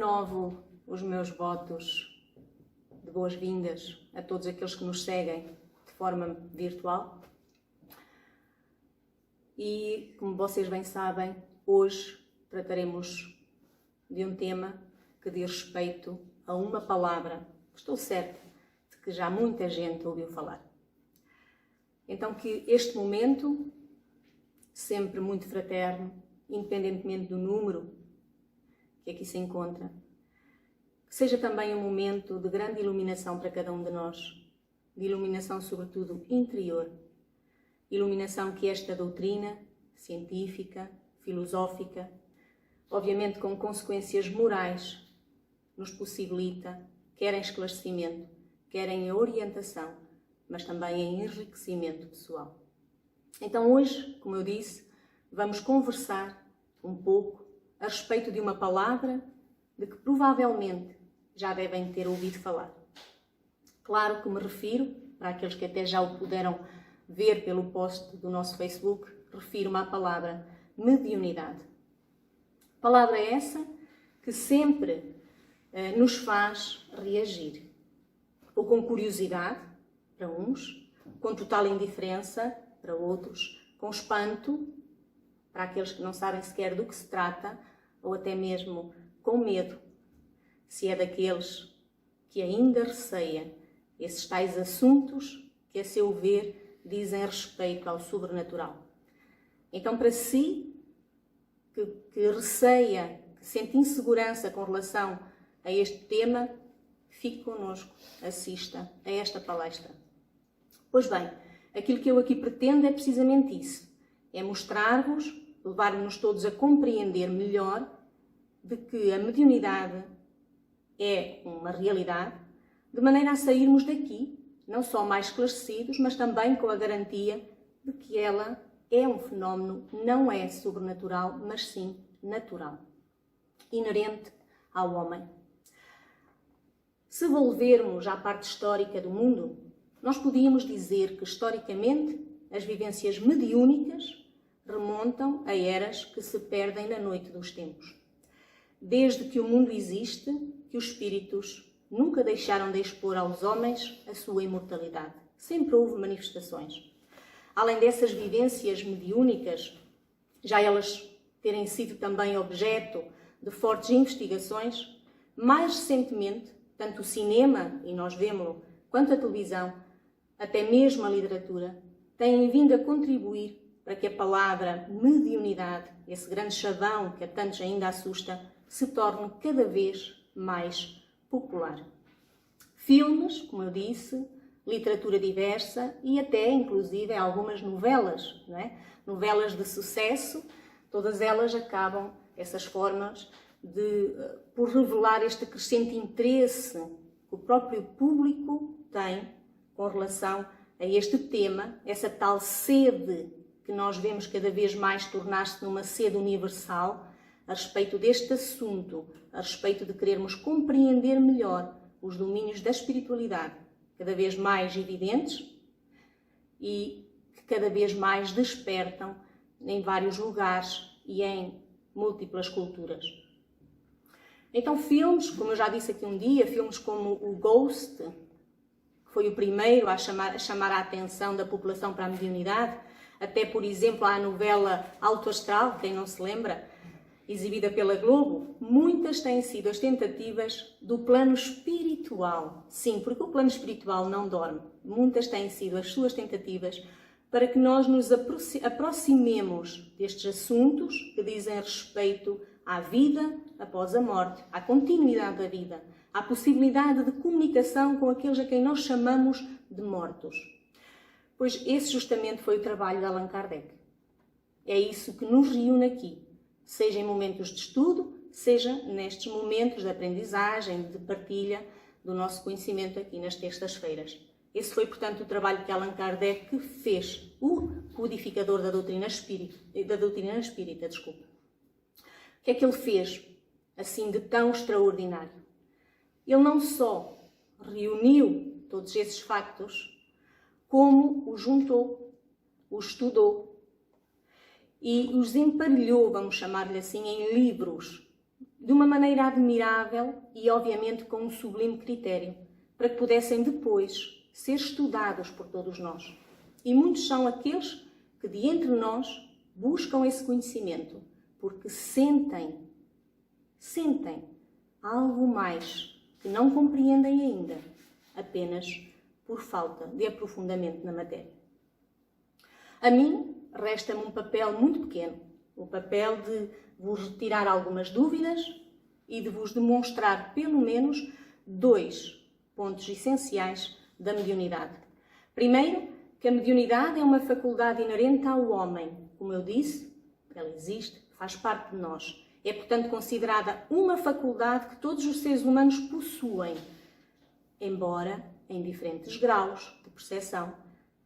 renovo os meus votos de boas-vindas a todos aqueles que nos seguem de forma virtual. E, como vocês bem sabem, hoje trataremos de um tema que diz respeito a uma palavra. Estou certa de que já muita gente ouviu falar. Então, que este momento, sempre muito fraterno, independentemente do número que aqui se encontra, que seja também um momento de grande iluminação para cada um de nós, de iluminação sobretudo interior, iluminação que esta doutrina científica, filosófica, obviamente com consequências morais, nos possibilita, quer em esclarecimento, quer em orientação, mas também em enriquecimento pessoal. Então hoje, como eu disse, vamos conversar um pouco a respeito de uma palavra de que provavelmente já devem ter ouvido falar. Claro que me refiro, para aqueles que até já o puderam ver pelo post do nosso Facebook, refiro-me à palavra mediunidade. Palavra essa que sempre nos faz reagir, ou com curiosidade, para uns, com total indiferença, para outros, com espanto, para aqueles que não sabem sequer do que se trata, ou até mesmo com medo, se é daqueles que ainda receia esses tais assuntos que, a seu ver, dizem respeito ao sobrenatural. Então, para si, que receia, que sente insegurança com relação a este tema, fique connosco, assista a esta palestra. Pois bem, aquilo que eu aqui pretendo é precisamente isso, é mostrar-vos, levar-nos todos a compreender melhor de que a mediunidade é uma realidade, de maneira a sairmos daqui, não só mais esclarecidos, mas também com a garantia de que ela é um fenómeno, não é sobrenatural, mas sim natural, inerente ao homem. Se volvermos à parte histórica do mundo, nós podíamos dizer que, historicamente, as vivências mediúnicas remontam a eras que se perdem na noite dos tempos. Desde que o mundo existe, que os espíritos nunca deixaram de expor aos homens a sua imortalidade. Sempre houve manifestações. Além dessas vivências mediúnicas, já elas terem sido também objeto de fortes investigações, mais recentemente, tanto o cinema, e nós vemos-lo, quanto a televisão, até mesmo a literatura, têm vindo a contribuir para que a palavra mediunidade, esse grande chavão que a tantos ainda assusta, se torne cada vez mais popular. Filmes, como eu disse, literatura diversa e até, inclusive, algumas novelas, não é? Novelas de sucesso, todas elas acabam, essas formas, por revelar este crescente interesse que o próprio público tem com relação a este tema, essa tal sede que nós vemos cada vez mais tornar-se numa sede universal a respeito deste assunto, a respeito de querermos compreender melhor os domínios da espiritualidade, cada vez mais evidentes e que cada vez mais despertam em vários lugares e em múltiplas culturas. Então, filmes, como eu já disse aqui um dia, filmes como o Ghost, que foi o primeiro a chamar a atenção da população para a mediunidade, até, por exemplo, a novela Alto Astral, quem não se lembra, exibida pela Globo, muitas têm sido as tentativas do plano espiritual. Sim, porque o plano espiritual não dorme. Muitas têm sido as suas tentativas para que nós nos aproximemos destes assuntos que dizem respeito à vida após a morte, à continuidade da vida, à possibilidade de comunicação com aqueles a quem nós chamamos de mortos. Pois esse justamente foi o trabalho de Allan Kardec. É isso que nos reúne aqui, seja em momentos de estudo, seja nestes momentos de aprendizagem, de partilha do nosso conhecimento aqui nas terças-feiras. Esse foi, portanto, o trabalho que Allan Kardec fez, o codificador da doutrina espírita. O que é que ele fez, assim, de tão extraordinário? Ele não só reuniu todos esses factos, como os juntou, os estudou e os emparelhou, vamos chamar-lhe assim, em livros de uma maneira admirável e, obviamente, com um sublime critério, para que pudessem depois ser estudados por todos nós. E muitos são aqueles que, de entre nós, buscam esse conhecimento, porque sentem algo mais que não compreendem ainda, apenas por falta de aprofundamento na matéria. A mim, resta-me um papel muito pequeno, o papel de vos retirar algumas dúvidas e de vos demonstrar, pelo menos, 2 pontos essenciais da mediunidade. Primeiro, que a mediunidade é uma faculdade inerente ao homem. Como eu disse, ela existe, faz parte de nós. É, portanto, considerada uma faculdade que todos os seres humanos possuem, embora em diferentes graus de percepção,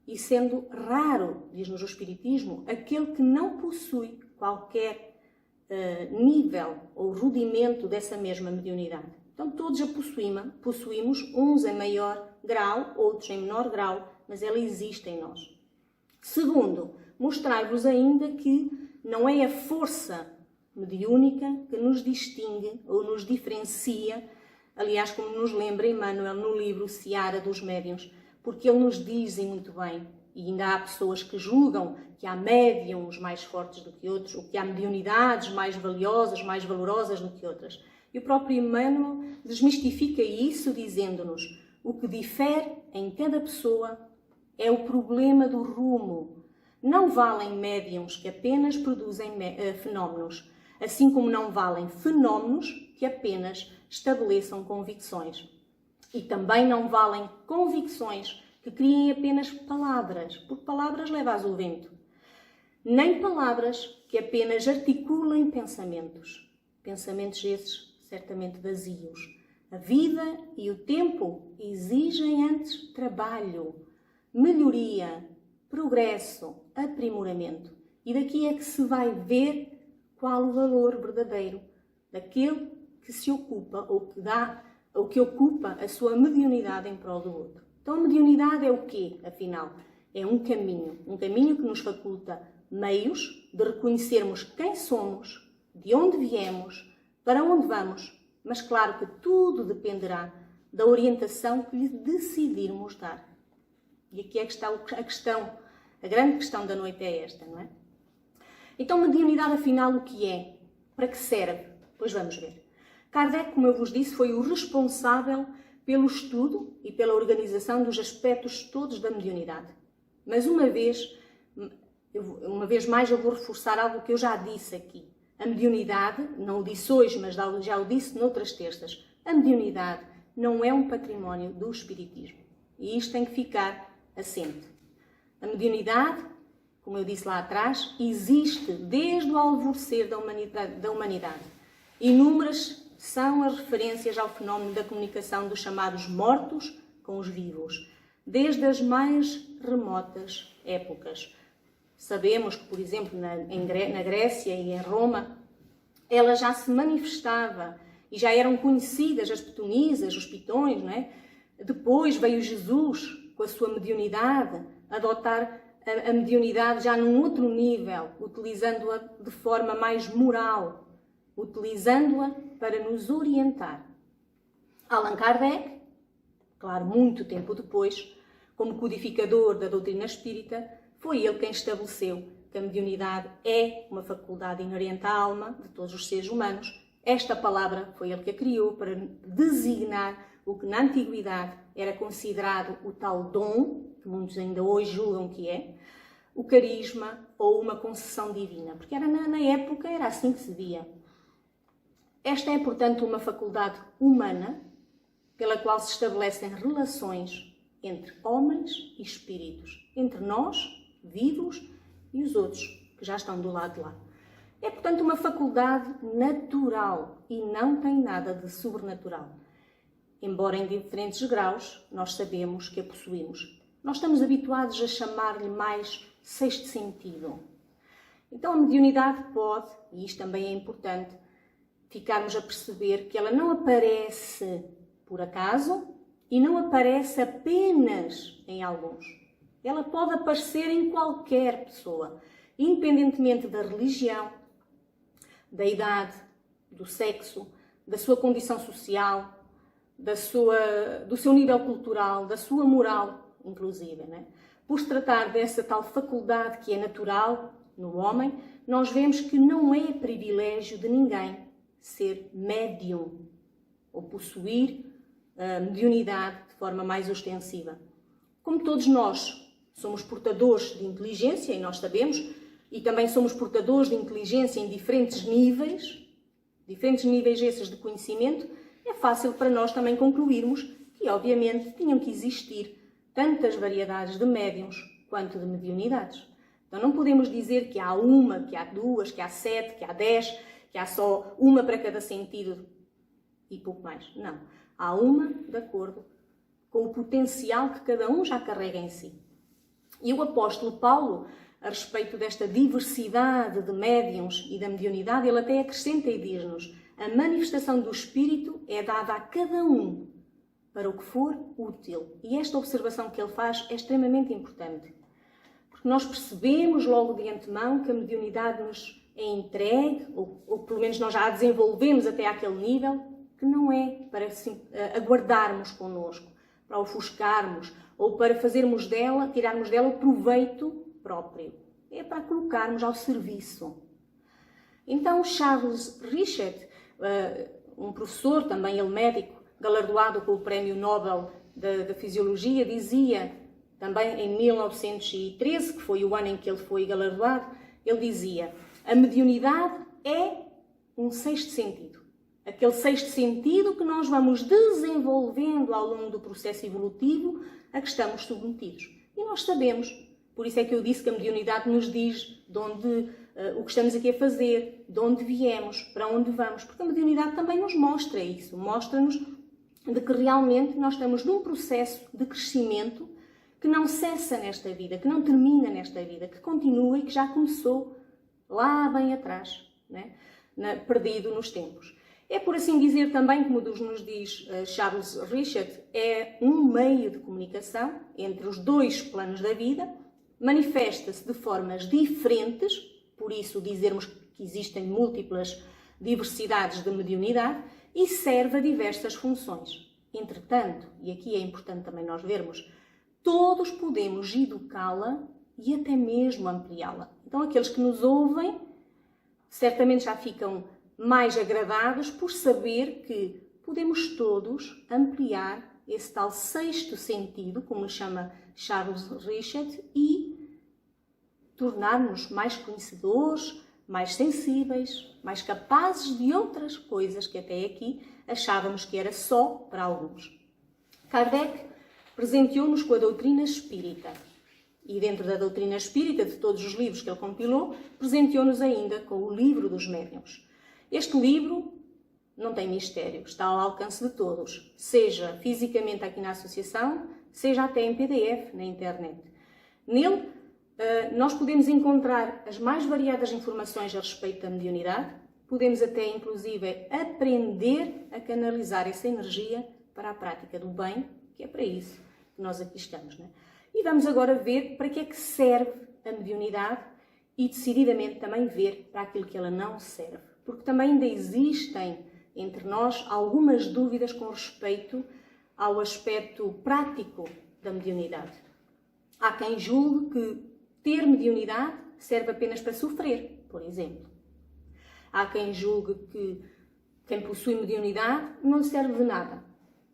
e sendo raro, diz-nos o Espiritismo, aquele que não possui qualquer nível ou rudimento dessa mesma mediunidade. Então, todos a possuímos, uns em maior grau, outros em menor grau, mas ela existe em nós. Segundo, mostrar-vos ainda que não é a força mediúnica que nos distingue ou nos diferencia, aliás, como nos lembra Emmanuel no livro Seara dos Médiuns, porque ele nos diz muito bem, e ainda há pessoas que julgam que há médiuns mais fortes do que outros, ou que há mediunidades mais valiosas, mais valorosas do que outras. E o próprio Emmanuel desmistifica isso dizendo-nos: o que difere em cada pessoa é o problema do rumo. Não valem médiuns que apenas produzem fenómenos, assim como não valem fenómenos que apenas estabeleçam convicções. E também não valem convicções que criem apenas palavras, porque palavras levas ao vento. Nem palavras que apenas articulem pensamentos. Pensamentos esses certamente vazios. A vida e o tempo exigem antes trabalho, melhoria, progresso, aprimoramento. E daqui é que se vai ver qual o valor verdadeiro daquele que se ocupa ou que ocupa a sua mediunidade em prol do outro. Então a mediunidade é o quê, afinal? É um caminho que nos faculta meios de reconhecermos quem somos, de onde viemos, para onde vamos, mas claro que tudo dependerá da orientação que lhe decidirmos dar. E aqui é que está a grande questão da noite é esta, não é? Então, mediunidade, afinal, o que é? Para que serve? Pois vamos ver. Kardec, como eu vos disse, foi o responsável pelo estudo e pela organização dos aspectos todos da mediunidade. Mas uma vez mais eu vou reforçar algo que eu já disse aqui. A mediunidade, não o disse hoje, mas já o disse noutras terças, a mediunidade não é um património do Espiritismo. E isto tem que ficar assente. A mediunidade, como eu disse lá atrás, existe desde o alvorecer da humanidade. Inúmeras são as referências ao fenómeno da comunicação dos chamados mortos com os vivos, desde as mais remotas épocas. Sabemos que, por exemplo, na Grécia e em Roma, ela já se manifestava e já eram conhecidas as pitonisas, os pitões, não é? Depois veio Jesus, com a sua mediunidade, adotar a mediunidade já num outro nível, utilizando-a de forma mais moral, utilizando-a para nos orientar. Allan Kardec, claro, muito tempo depois, como codificador da doutrina espírita, foi ele quem estabeleceu que a mediunidade é uma faculdade inerente à alma de todos os seres humanos. Esta palavra foi ele que a criou para designar o que na antiguidade era considerado o tal dom, que muitos ainda hoje julgam que é, o carisma ou uma concessão divina, porque na época era assim que se via. Esta é, portanto, uma faculdade humana pela qual se estabelecem relações entre homens e espíritos, entre nós, vivos, e os outros, que já estão do lado de lá. É, portanto, uma faculdade natural e não tem nada de sobrenatural. Embora em diferentes graus, nós sabemos que a possuímos. Nós estamos habituados a chamar-lhe mais sexto sentido. Então a mediunidade pode, e isto também é importante, ficarmos a perceber que ela não aparece por acaso e não aparece apenas em alguns. Ela pode aparecer em qualquer pessoa, independentemente da religião, da idade, do sexo, da sua condição social, do seu nível cultural, da sua moral, inclusive, né? Por se tratar dessa tal faculdade que é natural no homem, nós vemos que não é privilégio de ninguém ser médium ou possuir mediunidade de forma mais ostensiva. Como todos nós somos portadores de inteligência, e nós sabemos, e também somos portadores de inteligência em diferentes níveis esses de conhecimento, é fácil para nós também concluirmos que, obviamente, tinham que existir tantas variedades de médiums quanto de mediunidades. Então não podemos dizer que há uma, que há duas, que há 7, que há 10, que há só uma para cada sentido e pouco mais. Não. Há uma de acordo com o potencial que cada um já carrega em si. E o apóstolo Paulo, a respeito desta diversidade de médiums e da mediunidade, ele até acrescenta e diz-nos: a manifestação do Espírito é dada a cada um para o que for útil. E esta observação que ele faz é extremamente importante. Porque nós percebemos logo de antemão que a mediunidade nos é entregue, ou pelo menos nós já a desenvolvemos até àquele nível, que não é para aguardarmos connosco, para ofuscarmos, ou para tirarmos dela o proveito próprio. É para colocarmos ao serviço. Então, Charles Richet, um professor, também ele médico, galardoado com o Prémio Nobel da Fisiologia, dizia, também em 1913, que foi o ano em que ele foi galardoado, ele dizia: a mediunidade é um sexto sentido. Aquele sexto sentido que nós vamos desenvolvendo ao longo do processo evolutivo a que estamos submetidos. E nós sabemos, por isso é que eu disse que a mediunidade nos diz o que estamos aqui a fazer, de onde viemos, para onde vamos, porque a mediunidade também nos mostra isso, mostra-nos de que realmente nós estamos num processo de crescimento que não cessa nesta vida, que não termina nesta vida, que continua e que já começou lá bem atrás, né? Perdido nos tempos. É, por assim dizer, também, como nos diz Charles Richet, é um meio de comunicação entre os dois planos da vida, manifesta-se de formas diferentes, por isso dizermos que existem múltiplas diversidades de mediunidade, e serve a diversas funções. Entretanto, e aqui é importante também nós vermos, todos podemos educá-la e até mesmo ampliá-la. Então, aqueles que nos ouvem certamente já ficam mais agradados por saber que podemos todos ampliar esse tal sexto sentido, como chama Charles Richet, e tornar-nos mais conhecedores, mais sensíveis, mais capazes de outras coisas que até aqui achávamos que era só para alguns. Kardec presenteou-nos com a doutrina espírita. E dentro da doutrina espírita, de todos os livros que ele compilou, presenteou-nos ainda com o Livro dos Médiuns. Este livro não tem mistério, está ao alcance de todos, seja fisicamente aqui na associação, seja até em PDF na internet. Nele, nós podemos encontrar as mais variadas informações a respeito da mediunidade, podemos até, inclusive, aprender a canalizar essa energia para a prática do bem, que é para isso que nós aqui estamos, né? E vamos agora ver para que é que serve a mediunidade e, decididamente, também ver para aquilo que ela não serve. Porque também ainda existem entre nós algumas dúvidas com respeito ao aspecto prático da mediunidade. Há quem julgue que ter mediunidade serve apenas para sofrer, por exemplo. Há quem julgue que quem possui mediunidade não lhe serve de nada,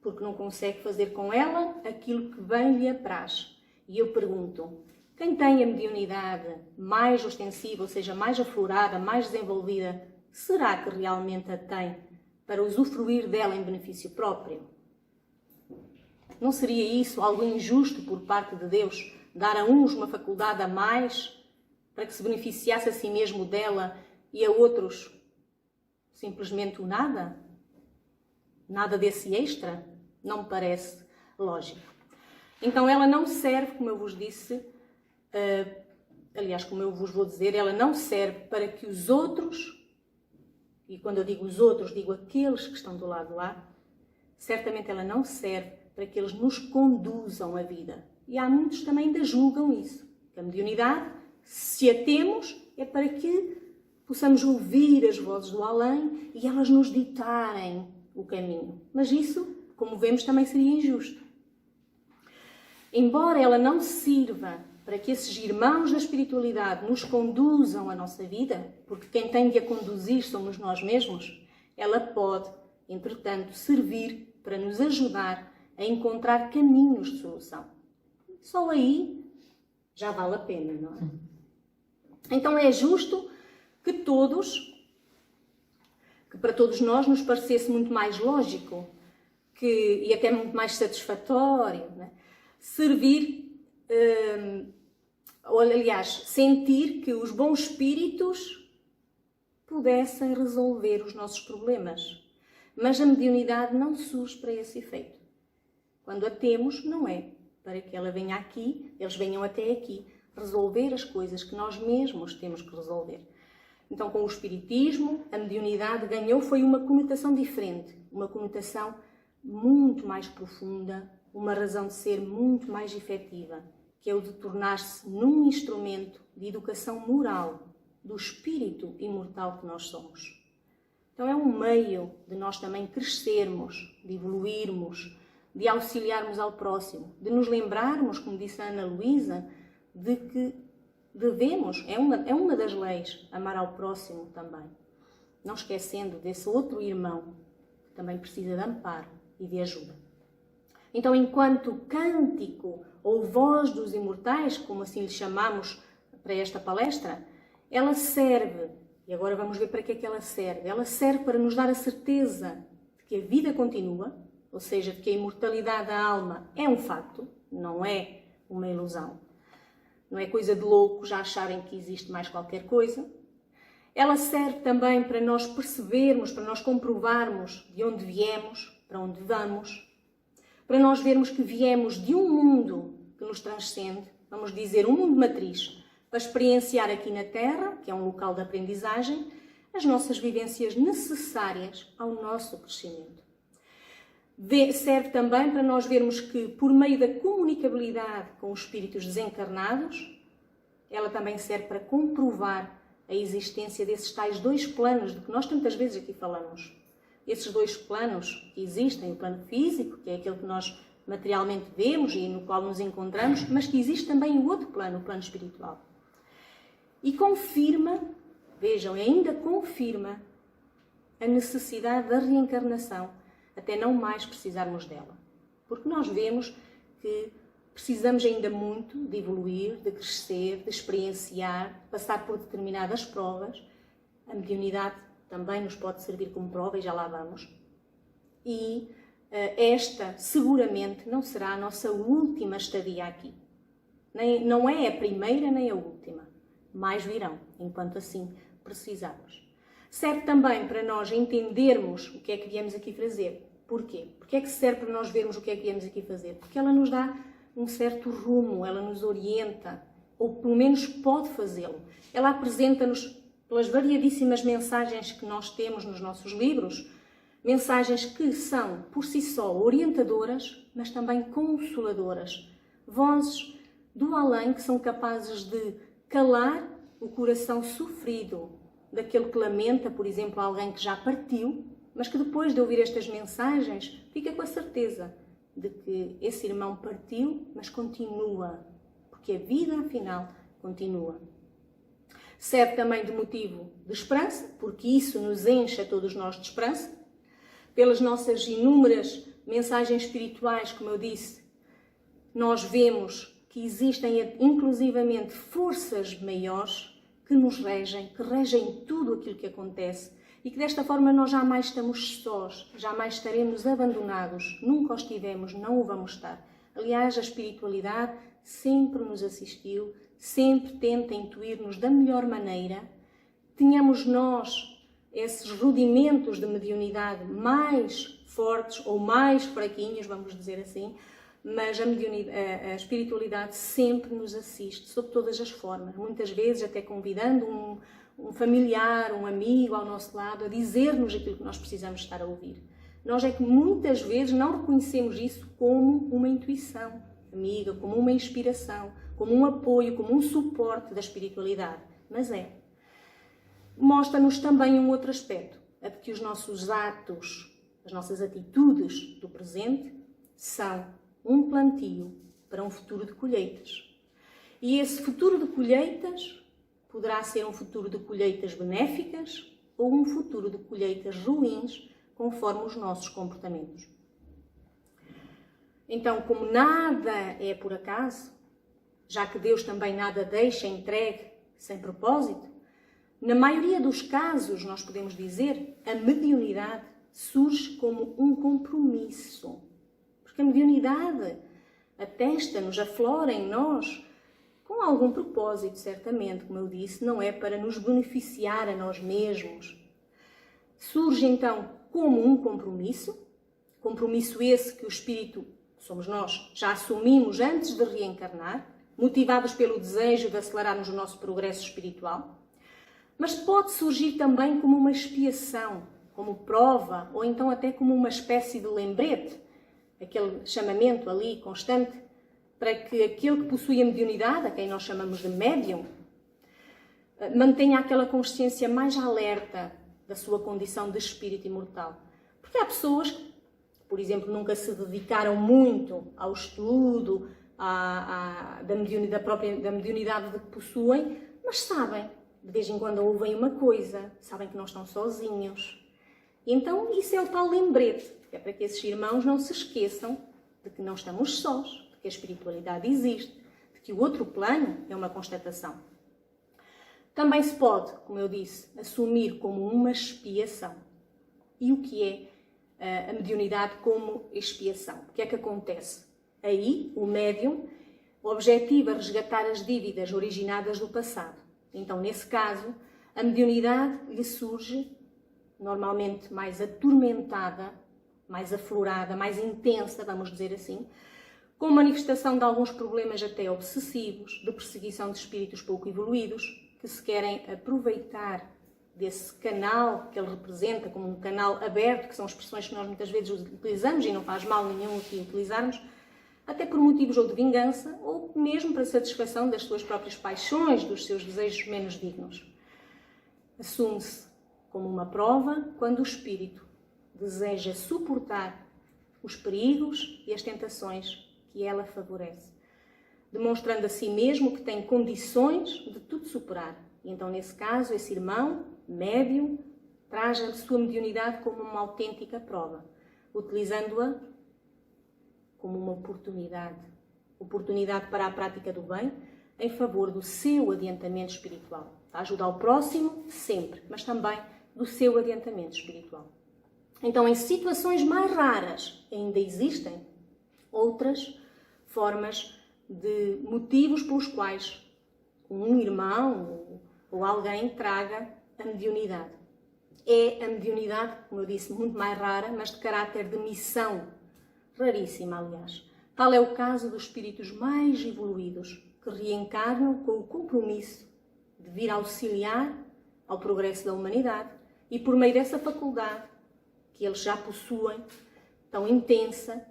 porque não consegue fazer com ela aquilo que bem lhe apraz. E eu pergunto, quem tem a mediunidade mais ostensiva, ou seja, mais aflorada, mais desenvolvida, será que realmente a tem para usufruir dela em benefício próprio? Não seria isso algo injusto por parte de Deus, dar a uns uma faculdade a mais para que se beneficiasse a si mesmo dela e a outros simplesmente o nada? Nada desse extra? Não me parece lógico. Então ela não serve, como eu vos disse, aliás, como eu vos vou dizer, ela não serve para que os outros, e quando eu digo os outros, digo aqueles que estão do lado de lá, certamente ela não serve para que eles nos conduzam a vida. E há muitos que também ainda julgam isso. Que a mediunidade, se a temos, é para que possamos ouvir as vozes do além e elas nos ditarem o caminho. Mas isso, como vemos, também seria injusto. Embora ela não sirva para que esses irmãos da espiritualidade nos conduzam a nossa vida, porque quem tem de a conduzir somos nós mesmos, ela pode, entretanto, servir para nos ajudar a encontrar caminhos de solução. Só aí já vale a pena, não é? Então é justo que para todos nós nos parecesse muito mais lógico e até muito mais satisfatório, não é? Sentir que os bons espíritos pudessem resolver os nossos problemas. Mas a mediunidade não surge para esse efeito. Quando a temos, não é para que ela venha aqui, eles venham até aqui, resolver as coisas que nós mesmos temos que resolver. Então, com o Espiritismo, a mediunidade ganhou foi uma conotação diferente, uma conotação muito mais profunda, uma razão de ser muito mais efetiva, que é o de tornar-se num instrumento de educação moral do espírito imortal que nós somos. Então é um meio de nós também crescermos, de evoluirmos, de auxiliarmos ao próximo, de nos lembrarmos, como disse a Ana Luísa, de que devemos, é uma das leis, amar ao próximo também. Não esquecendo desse outro irmão que também precisa de amparo e de ajuda. Então, enquanto cântico ou voz dos imortais, como assim lhe chamamos para esta palestra, ela serve, e agora vamos ver para que é que ela serve. Ela serve para nos dar a certeza de que a vida continua, ou seja, de que a imortalidade da alma é um facto, não é uma ilusão. Não é coisa de louco já acharem que existe mais qualquer coisa. Ela serve também para nós percebermos, para nós comprovarmos de onde viemos, para onde vamos, para nós vermos que viemos de um mundo que nos transcende, vamos dizer, um mundo matriz, para experienciar aqui na Terra, que é um local de aprendizagem, as nossas vivências necessárias ao nosso crescimento. Serve também para nós vermos que, por meio da comunicabilidade com os espíritos desencarnados, ela também serve para comprovar a existência desses tais dois planos de que nós tantas vezes aqui falamos. Esses dois planos que existem, o plano físico, que é aquele que nós materialmente vemos e no qual nos encontramos, mas que existe também o outro plano, o plano espiritual. E confirma, vejam, ainda confirma a necessidade da reencarnação, até não mais precisarmos dela. Porque nós vemos que precisamos ainda muito de evoluir, de crescer, de experienciar, passar por determinadas provas. A mediunidade também nos pode servir como prova, e já lá vamos. E esta, seguramente, não será a nossa última estadia aqui. Não é a primeira nem a última. Mais virão, enquanto assim precisarmos. Serve também para nós entendermos o que é que viemos aqui fazer. Porquê? Porque é que serve para nós vermos o que é que viemos aqui fazer? Porque ela nos dá um certo rumo, ela nos orienta, ou pelo menos pode fazê-lo. Ela apresenta-nos, pelas variadíssimas mensagens que nós temos nos nossos livros, mensagens que são, por si só, orientadoras, mas também consoladoras. Vozes do além que são capazes de calar o coração sofrido daquele que lamenta, por exemplo, alguém que já partiu, mas que depois de ouvir estas mensagens fica com a certeza de que esse irmão partiu, mas continua, porque a vida, afinal, continua. Serve também de motivo de esperança, porque isso nos enche a todos nós de esperança. Pelas nossas inúmeras mensagens espirituais, como eu disse, nós vemos que existem inclusivamente forças maiores que nos regem, que regem tudo aquilo que acontece e que desta forma nós jamais estamos sós, jamais estaremos abandonados, nunca o estivemos, não o vamos estar. Aliás, a espiritualidade sempre nos assistiu, sempre tenta intuir-nos da melhor maneira. Tenhamos nós esses rudimentos de mediunidade mais fortes ou mais fraquinhos, vamos dizer assim, mas a espiritualidade sempre nos assiste, sob todas as formas, muitas vezes até convidando um familiar, um amigo ao nosso lado a dizer-nos aquilo que nós precisamos estar a ouvir. Nós é que muitas vezes não reconhecemos isso como uma intuição amiga, como uma inspiração, como um apoio, como um suporte da espiritualidade, mas é. mostra-nos também um outro aspecto, a de que os nossos atos, as nossas atitudes do presente são um plantio para um futuro de colheitas. E esse futuro de colheitas poderá ser um futuro de colheitas benéficas ou um futuro de colheitas ruins, conforme os nossos comportamentos. Então, como nada é por acaso, já que Deus também nada deixa entregue sem propósito, na maioria dos casos, nós podemos dizer, a mediunidade surge como um compromisso. Porque a mediunidade atesta-nos, aflora em nós, com algum propósito, certamente, como eu disse, não é para nos beneficiar a nós mesmos. Surge, então, como um compromisso esse que o Espírito, somos nós, já assumimos antes de reencarnar, motivados pelo desejo de acelerarmos o nosso progresso espiritual, mas pode surgir também como uma expiação, como prova, ou então até como uma espécie de lembrete, aquele chamamento ali constante, para que aquele que possui a mediunidade, a quem nós chamamos de médium, mantenha aquela consciência mais alerta da sua condição de espírito imortal. Porque há pessoas que, por exemplo, nunca se dedicaram muito ao estudo da mediunidade que possuem, mas sabem, de vez em quando ouvem uma coisa, sabem que não estão sozinhos. E então isso é o tal lembrete, é para que esses irmãos não se esqueçam de que não estamos sós, de que a espiritualidade existe, de que o outro plano é uma constatação. Também se pode, como eu disse, assumir como uma expiação. E o que é a mediunidade como expiação? O que é que acontece? Aí, o médium objetiva resgatar as dívidas originadas do passado. Então, nesse caso, a mediunidade lhe surge normalmente mais atormentada, mais aflorada, mais intensa, vamos dizer assim, com manifestação de alguns problemas até obsessivos, de perseguição de espíritos pouco evoluídos, que se querem aproveitar desse canal que ele representa como um canal aberto, que são expressões que nós muitas vezes utilizamos e não faz mal nenhum aqui utilizarmos, até por motivos ou de vingança, ou mesmo para satisfação das suas próprias paixões, dos seus desejos menos dignos. Assume-se como uma prova quando o espírito deseja suportar os perigos e as tentações que ela favorece, demonstrando a si mesmo que tem condições de tudo superar. E então, nesse caso, esse irmão, médium, traz a sua mediunidade como uma autêntica prova, utilizando-a como uma oportunidade para a prática do bem, em favor do seu adiantamento espiritual. A ajudar o próximo, sempre, mas também do seu adiantamento espiritual. Então, em situações mais raras, ainda existem outras formas de motivos pelos quais um irmão ou alguém traga a mediunidade. É a mediunidade, como eu disse, muito mais rara, mas de caráter de missão, raríssima, aliás. Tal é o caso dos espíritos mais evoluídos, que reencarnam com o compromisso de vir auxiliar ao progresso da humanidade e por meio dessa faculdade que eles já possuem, tão intensa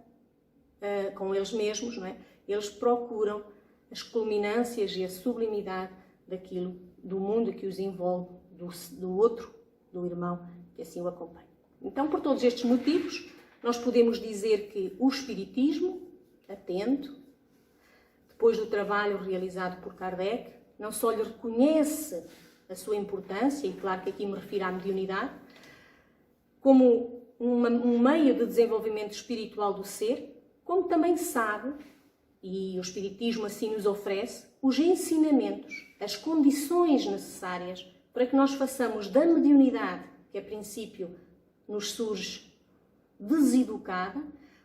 com eles mesmos, não é? Eles procuram as culminâncias e a sublimidade daquilo, do mundo que os envolve, do outro, do irmão que assim o acompanha. Então, por todos estes motivos, nós podemos dizer que o Espiritismo, atento, depois do trabalho realizado por Kardec, não só lhe reconhece a sua importância, e claro que aqui me refiro à mediunidade, como um meio de desenvolvimento espiritual do ser, como também sabe, e o Espiritismo assim nos oferece, os ensinamentos, as condições necessárias para que nós façamos da mediunidade, que a princípio nos surge deseducada,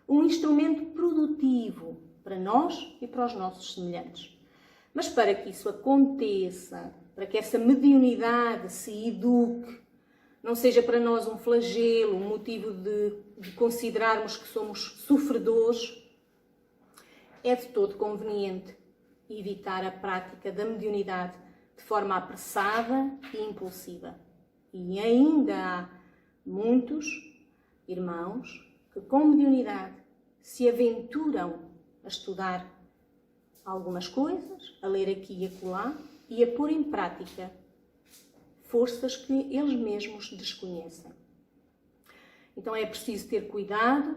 um instrumento produtivo para nós e para os nossos semelhantes. Mas para que isso aconteça, para que essa mediunidade se eduque, não seja para nós um flagelo, um motivo de considerarmos que somos sofredores, é de todo conveniente evitar a prática da mediunidade de forma apressada e impulsiva. E ainda há muitos irmãos que com mediunidade se aventuram a estudar algumas coisas, a ler aqui e acolá e a pôr em prática forças que eles mesmos desconhecem. Então é preciso ter cuidado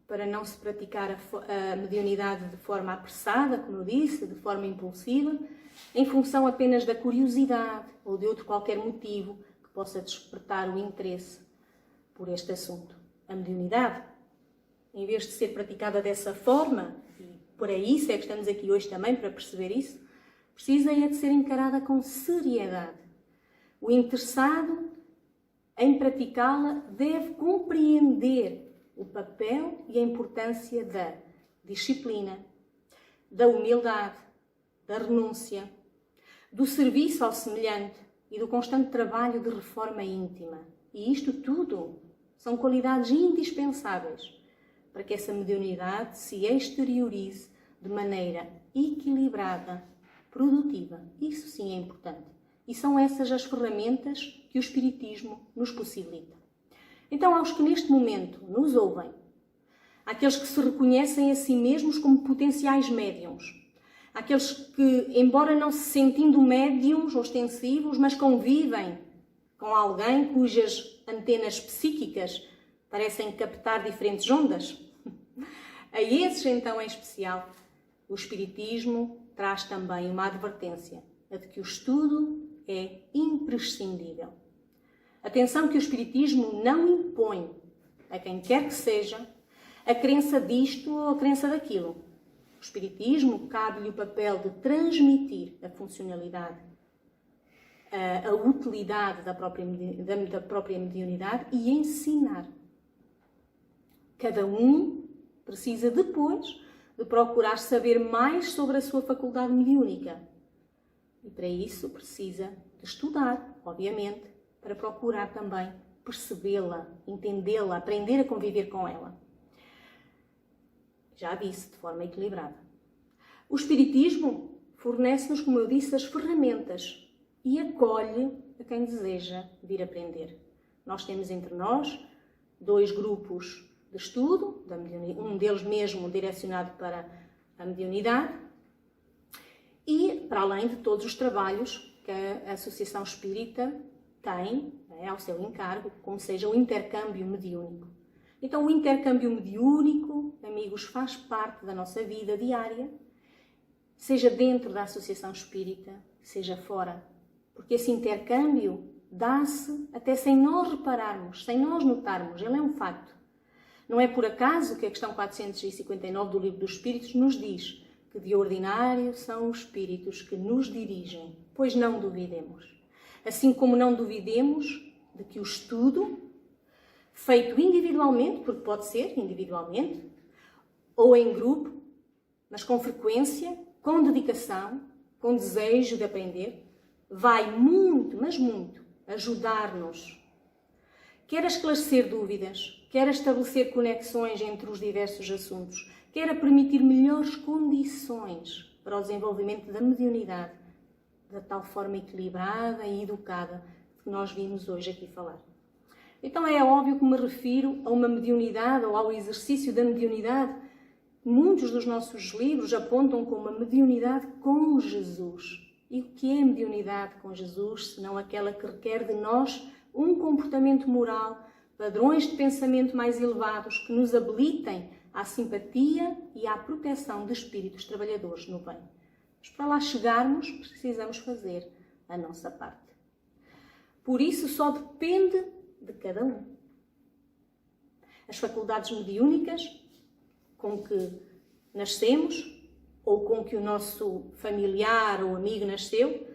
para não se praticar a mediunidade de forma apressada, como eu disse, de forma impulsiva, em função apenas da curiosidade ou de outro qualquer motivo que possa despertar o interesse por este assunto. A mediunidade, em vez de ser praticada dessa forma, e por isso é que estamos aqui hoje também para perceber isso, precisa de ser encarada com seriedade. O interessado em praticá-la deve compreender o papel e a importância da disciplina, da humildade, da renúncia, do serviço ao semelhante e do constante trabalho de reforma íntima. E isto tudo são qualidades indispensáveis para que essa mediunidade se exteriorize de maneira equilibrada, produtiva. Isso sim é importante. E são essas as ferramentas que o Espiritismo nos possibilita. Então, aos que neste momento nos ouvem, àqueles que se reconhecem a si mesmos como potenciais médiums, àqueles que, embora não se sentindo médiums ostensivos, mas convivem com alguém cujas antenas psíquicas parecem captar diferentes ondas, a esses, então, em especial, o Espiritismo traz também uma advertência, a de que o estudo é imprescindível. Atenção que o Espiritismo não impõe a quem quer que seja a crença disto ou a crença daquilo. O Espiritismo cabe-lhe o papel de transmitir a funcionalidade, a utilidade da própria mediunidade e ensinar. Cada um precisa depois de procurar saber mais sobre a sua faculdade mediúnica. E para isso precisa de estudar, obviamente, para procurar também percebê-la, entendê-la, aprender a conviver com ela. Já disse, de forma equilibrada. O Espiritismo fornece-nos, como eu disse, as ferramentas e acolhe a quem deseja vir aprender. Nós temos entre nós 2 grupos de estudo, um deles mesmo direcionado para a mediunidade, e para além de todos os trabalhos que a Associação Espírita tem ao seu encargo, como seja o intercâmbio mediúnico. Então, o intercâmbio mediúnico, amigos, faz parte da nossa vida diária, seja dentro da Associação Espírita, seja fora. Porque esse intercâmbio dá-se até sem nós repararmos, sem nós notarmos. Ele é um facto. Não é por acaso que a questão 459 do Livro dos Espíritos nos diz que de ordinário são os espíritos que nos dirigem, pois não duvidemos. Assim como não duvidemos de que o estudo, feito individualmente, porque pode ser individualmente, ou em grupo, mas com frequência, com dedicação, com desejo de aprender, vai muito, mas muito, ajudar-nos, quer a esclarecer dúvidas, quer a estabelecer conexões entre os diversos assuntos, quer a permitir melhores condições para o desenvolvimento da mediunidade, da tal forma equilibrada e educada que nós vimos hoje aqui falar. Então é óbvio que me refiro a uma mediunidade ou ao exercício da mediunidade. Muitos dos nossos livros apontam como uma mediunidade com Jesus. E o que é a mediunidade com Jesus, senão aquela que requer de nós um comportamento moral, padrões de pensamento mais elevados que nos habilitem à simpatia e à proteção de espíritos trabalhadores no bem. Mas para lá chegarmos, precisamos fazer a nossa parte. Por isso, só depende de cada um. As faculdades mediúnicas com que nascemos, ou com que o nosso familiar ou amigo nasceu,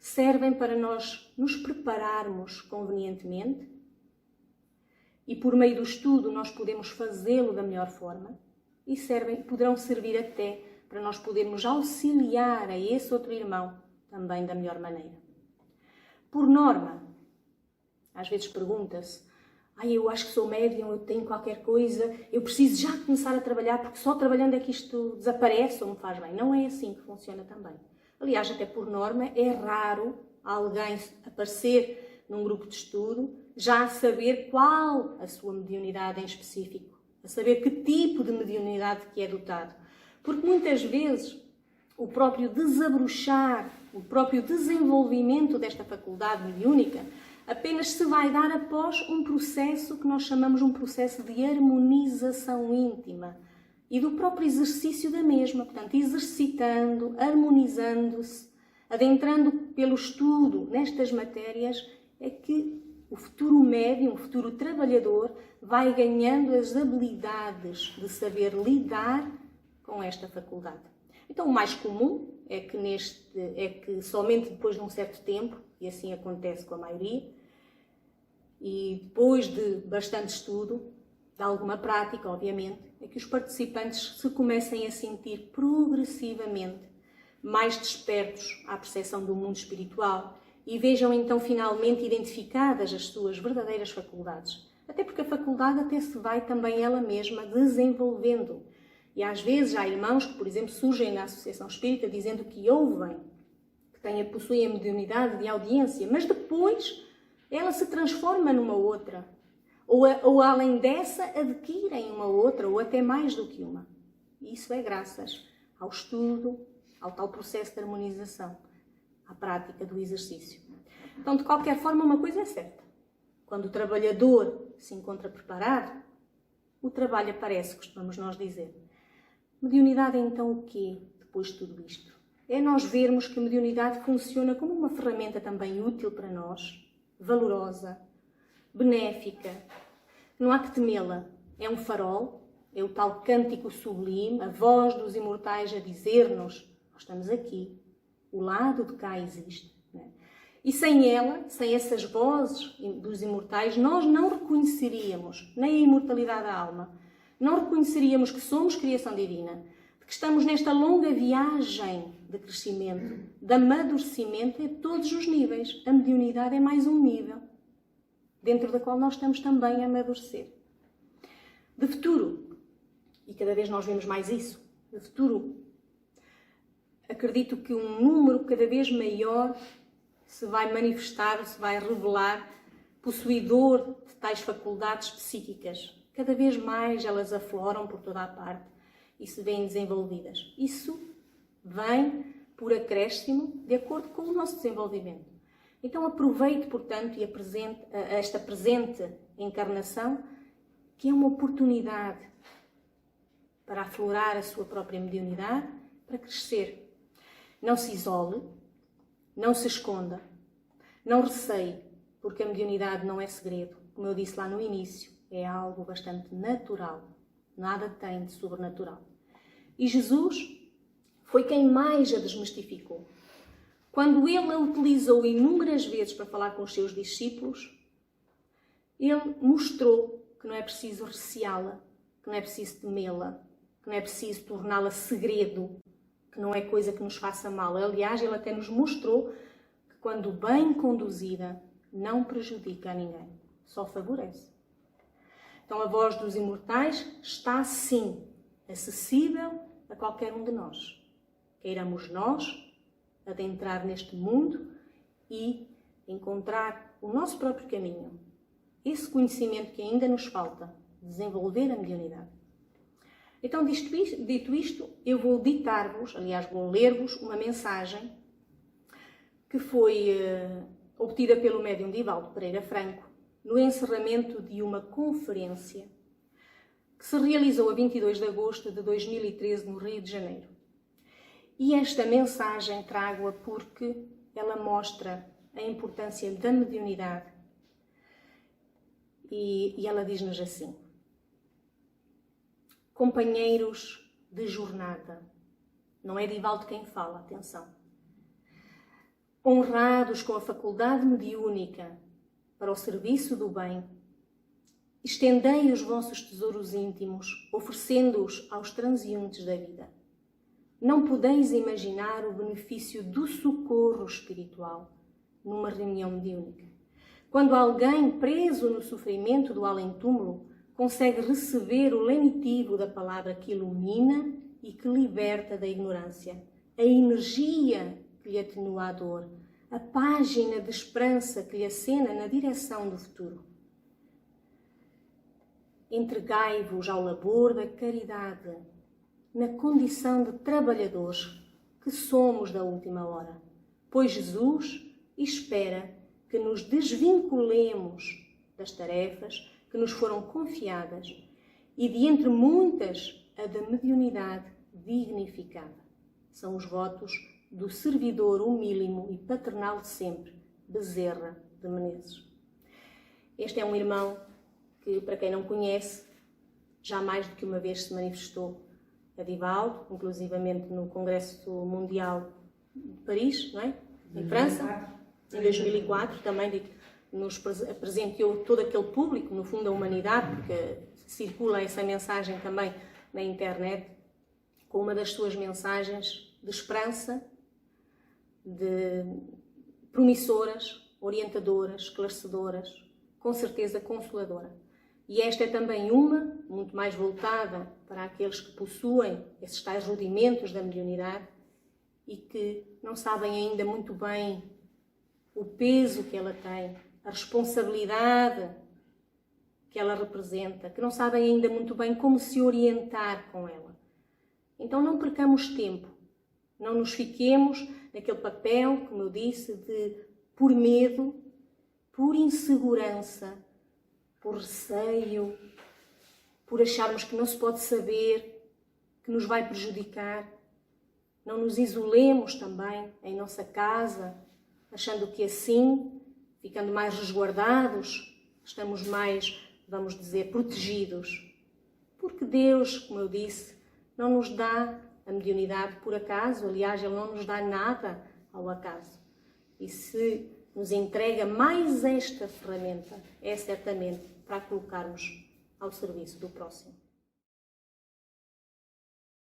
servem para nós nos prepararmos convenientemente e por meio do estudo nós podemos fazê-lo da melhor forma e poderão servir até para nós podermos auxiliar a esse outro irmão também da melhor maneira. Por norma, às vezes pergunta-se: eu acho que sou médium, eu tenho qualquer coisa, eu preciso já começar a trabalhar porque só trabalhando é que isto desaparece ou me faz bem. Não é assim que funciona também. Aliás, até por norma, é raro alguém aparecer num grupo de estudo já a saber qual a sua mediunidade em específico, a saber que tipo de mediunidade que é dotado. Porque muitas vezes o próprio desabrochar, o próprio desenvolvimento desta faculdade mediúnica apenas se vai dar após um processo que nós chamamos um processo de harmonização íntima e do próprio exercício da mesma, portanto, exercitando, harmonizando-se, adentrando pelo estudo nestas matérias, é que o futuro médium, o futuro trabalhador, vai ganhando as habilidades de saber lidar com esta faculdade. Então, o mais comum é que somente depois de um certo tempo, e assim acontece com a maioria, e depois de bastante estudo, de alguma prática, obviamente, é que os participantes se comecem a sentir progressivamente mais despertos à percepção do mundo espiritual e vejam então finalmente identificadas as suas verdadeiras faculdades. Até porque a faculdade até se vai também ela mesma desenvolvendo. E às vezes há irmãos que, por exemplo, surgem na Associação Espírita dizendo que ouvem, que possuem a mediunidade de audiência, mas depois ela se transforma numa outra. Ou além dessa, adquirem uma outra, ou até mais do que uma. E isso é graças ao estudo, ao tal processo de harmonização, à prática do exercício. Então, de qualquer forma, uma coisa é certa. Quando o trabalhador se encontra preparado, o trabalho aparece, costumamos nós dizer. Mediunidade é então o quê, depois de tudo isto? É nós vermos que a mediunidade funciona como uma ferramenta também útil para nós, valorosa, benéfica. Não há que temê-la. É um farol, é o tal cântico sublime, a voz dos imortais a dizer-nos: nós estamos aqui, o lado de cá existe. Não é? E sem ela, sem essas vozes dos imortais, nós não reconheceríamos nem a imortalidade da alma, não reconheceríamos que somos criação divina, de que estamos nesta longa viagem de crescimento, de amadurecimento a todos os níveis. A mediunidade é mais um nível, dentro da qual nós estamos também a amadurecer. De futuro, e cada vez nós vemos mais isso, de futuro, acredito que um número cada vez maior se vai manifestar, se vai revelar possuidor de tais faculdades psíquicas. Cada vez mais elas afloram por toda a parte e se veem desenvolvidas. Isso vem por acréscimo de acordo com o nosso desenvolvimento. Então aproveite, portanto, esta presente encarnação, que é uma oportunidade para aflorar a sua própria mediunidade, para crescer. Não se isole, não se esconda, não receie, porque a mediunidade não é segredo. Como eu disse lá no início, é algo bastante natural. Nada tem de sobrenatural. E Jesus foi quem mais a desmistificou. Quando ele a utilizou inúmeras vezes para falar com os seus discípulos, ele mostrou que não é preciso receá-la, que não é preciso temê-la, que não é preciso torná-la segredo, que não é coisa que nos faça mal. Aliás, ele até nos mostrou que quando bem conduzida, não prejudica a ninguém, só favorece. Então a voz dos imortais está, sim, acessível a qualquer um de nós. Queiramos nós adentrar neste mundo e encontrar o nosso próprio caminho. Esse conhecimento que ainda nos falta, desenvolver a mediunidade. Então, dito isto, eu vou ditar-vos, aliás, vou ler-vos uma mensagem que foi obtida pelo médium Divaldo Pereira Franco no encerramento de uma conferência que se realizou a 22 de agosto de 2013 no Rio de Janeiro. E esta mensagem trago-a porque ela mostra a importância da mediunidade e ela diz-nos assim: companheiros de jornada, não é Divaldo quem fala, atenção, honrados com a faculdade mediúnica para o serviço do bem, estendei os vossos tesouros íntimos, oferecendo-os aos transeuntes da vida. Não podeis imaginar o benefício do socorro espiritual numa reunião mediúnica. Quando alguém preso no sofrimento do além-túmulo consegue receber o lenitivo da palavra que ilumina e que liberta da ignorância, a energia que lhe atenua a dor, a página de esperança que lhe acena na direção do futuro. Entregai-vos ao labor da caridade, na condição de trabalhadores, que somos da última hora, pois Jesus espera que nos desvinculemos das tarefas que nos foram confiadas e, de entre muitas, a da mediunidade dignificada. São os votos do servidor humílimo e paternal de sempre, Bezerra de Menezes. Este é um irmão que, para quem não conhece, já mais do que uma vez se manifestou a Divaldo, inclusivamente no Congresso Mundial de Paris, não é? Em França, em 2004, também nos presenteou todo aquele público, no fundo a humanidade, porque circula essa mensagem também na internet, com uma das suas mensagens de esperança, de promissoras, orientadoras, esclarecedoras, com certeza consoladora. E esta é também uma, muito mais voltada para aqueles que possuem esses tais rudimentos da mediunidade e que não sabem ainda muito bem o peso que ela tem, a responsabilidade que ela representa, que não sabem ainda muito bem como se orientar com ela. Então não percamos tempo, não nos fiquemos naquele papel, como eu disse, de por medo, por insegurança, por receio, por acharmos que não se pode saber, que nos vai prejudicar. Não nos isolemos também em nossa casa, achando que assim, ficando mais resguardados, estamos mais, vamos dizer, protegidos. Porque Deus, como eu disse, não nos dá a mediunidade por acaso, aliás, Ele não nos dá nada ao acaso. E se nos entrega mais esta ferramenta, é certamente para a colocarmos ao serviço do próximo.